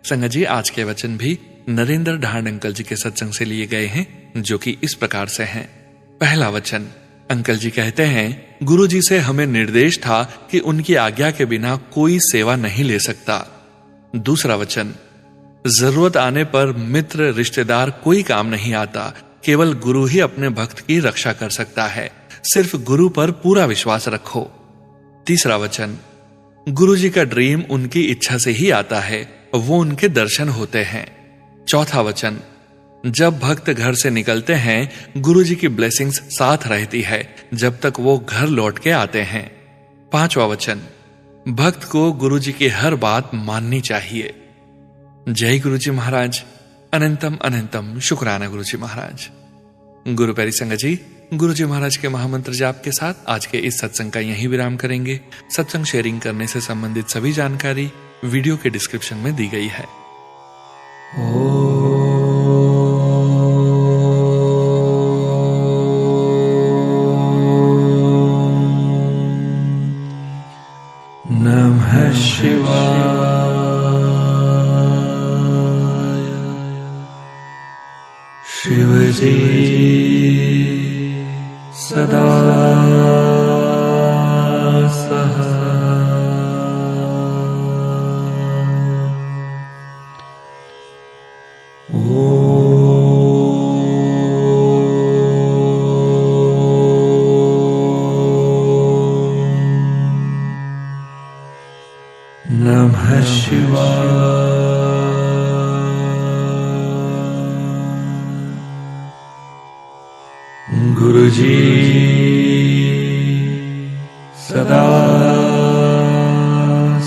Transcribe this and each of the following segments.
संगत जी, आज के वचन भी नरेंद्र ढांड अंकल जी के सत्संग से लिए गए हैं, जो कि इस प्रकार से हैं। पहला वचन, अंकल जी कहते हैं, गुरु जी से हमें निर्देश था कि उनकी आज्ञा के बिना कोई सेवा नहीं ले सकता। दूसरा वचन, जरूरत आने पर मित्र रिश्तेदार कोई काम नहीं आता, केवल गुरु ही अपने भक्त की रक्षा कर सकता है, सिर्फ गुरु पर पूरा विश्वास रखो। तीसरा वचन, गुरु जी का ड्रीम उनकी इच्छा से ही आता है, वो उनके दर्शन होते हैं। चौथा वचन, जब भक्त घर से निकलते हैं गुरु जी की ब्लेसिंग्स साथ रहती है जब तक वो घर लौट के आते हैं। पांचवा वचन, भक्त को गुरु जी की हर बात माननी चाहिए। जय गुरु जी महाराज। अनंतम अनंतम शुक्राना गुरु जी महाराज। गुरु प्यारी संगत जी, गुरु जी महाराज के महामंत्र जाप के साथ आज के इस सत्संग का यहीं विराम करेंगे। सत्संग शेयरिंग करने से संबंधित सभी जानकारी वीडियो के डिस्क्रिप्शन में दी गई है। नमः शिवाय। शिवजी सदा सहाय। नमः शिवाय। गुरुजी सदा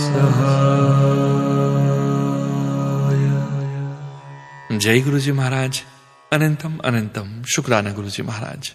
सहाय। जय गुरु जी महाराज। अनंतम अनंतम शुक्राना गुरु जी महाराज।